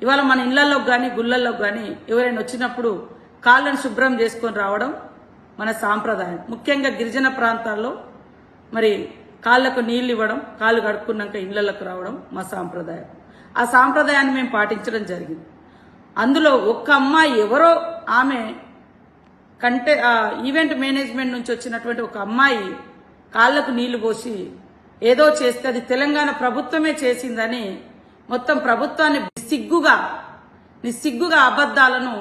ఇవాళ మన ఇళ్లలోకి కానీ గుళ్ళల్లోకి కానీ ఎవరైనా వచ్చినప్పుడు కాళ్ళను శుభ్రం చేసుకొని రావడం మన సాంప్రదాయం. ముఖ్యంగా గిరిజన ప్రాంతాల్లో మరి కాళ్ళకు నీళ్లు ఇవ్వడం, కాళ్ళు కడుక్కున్నాక ఇళ్లలోకి రావడం మా సాంప్రదాయం. ఆ సాంప్రదాయాన్ని మేము పాటించడం జరిగింది. అందులో ఒక్క అమ్మాయి ఎవరో ఆమె ఈవెంట్ మేనేజ్మెంట్ నుంచి వచ్చినటువంటి ఒక అమ్మాయి కాళ్లకు నీళ్లు పోసి ఏదో చేస్తే అది తెలంగాణ ప్రభుత్వమే చేసిందని మొత్తం ప్రభుత్వాన్ని నిస్సిగ్గుగా అబద్ధాలను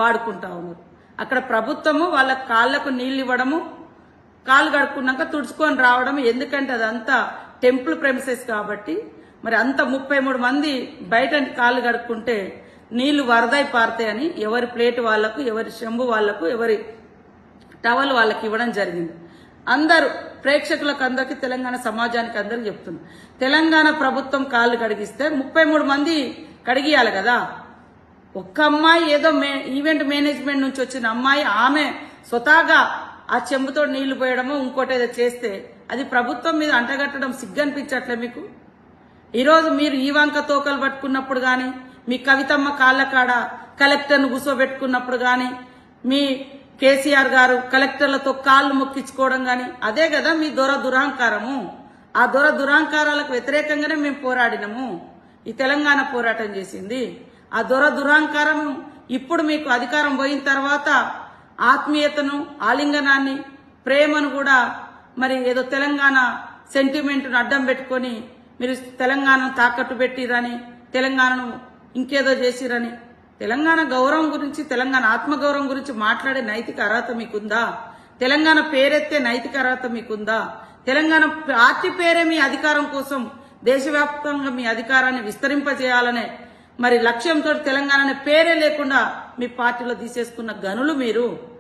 వాడుకుంటా ఉన్నారు. అక్కడ ప్రభుత్వము వాళ్ళ కాళ్లకు నీళ్లు ఇవ్వడము, కాళ్ళు కడుక్కున్నాక తుడుచుకొని రావడం. ఎందుకంటే అదంతా టెంపుల్ ప్రెమిసెస్ కాబట్టి మరి అంత 33 మంది బయట కాళ్ళు కడుక్కుంటే నీళ్లు వరదై పారుతాయని ఎవరి ప్లేట్ వాళ్లకు, ఎవరి చెంబు వాళ్లకు, ఎవరి టవల్ వాళ్ళకి ఇవ్వడం జరిగింది. అందరూ ప్రేక్షకులకు అందరికీ, తెలంగాణ సమాజానికి అందరికి చెప్తున్నారు, తెలంగాణ ప్రభుత్వం కాళ్ళు కడిగిస్తే 33 మంది కడిగియాలి కదా. ఒక్క అమ్మాయి ఏదో ఈవెంట్ మేనేజ్మెంట్ నుంచి వచ్చిన అమ్మాయి ఆమె స్వతహాగా ఆ చెంబుతో నీళ్లు పోయడమో ఇంకోటి ఏదో చేస్తే అది ప్రభుత్వం మీద అంటగట్టడం సిగ్గనిపించట్లే మీకు? ఈరోజు మీరు ఈ వంక తోకలు పట్టుకున్నప్పుడు గాని, మీ కవితమ్మ కాళ్ల కాడ కలెక్టర్ను కూర్చోబెట్టుకున్నప్పుడు గాని, మీ కేసీఆర్ గారు కలెక్టర్లతో కాళ్ళు మొక్కించుకోవడం గాని, అదే కదా మీ దురహంకారము. ఆ దురహంకారాలకు వ్యతిరేకంగానే మేము పోరాడినము. ఈ తెలంగాణ పోరాటం చేసింది ఆ దురహంకారం. ఇప్పుడు మీకు అధికారం పోయిన తర్వాత ఆత్మీయతను, ఆలింగనాన్ని, ప్రేమను కూడా మరి ఏదో తెలంగాణ సెంటిమెంట్ను అడ్డం పెట్టుకొని మీరు తెలంగాణను తాకట్టు పెట్టిరని, తెలంగాణను ఇంకేదో చేసిరని, తెలంగాణ గౌరవం గురించి, తెలంగాణ ఆత్మగౌరవం గురించి మాట్లాడే నైతిక అర్హత మీకుందా? తెలంగాణ పేరెత్తే నైతిక అర్హత మీకుందా? తెలంగాణ పార్టీ పేరే మీ అధికారం కోసం దేశవ్యాప్తంగా మీ అధికారాన్ని విస్తరింపజేయాలనే మరి లక్ష్యంతో తెలంగాణ పేరే లేకుండా మీ పార్టీలో తీసేసుకున్న గనులు మీరు.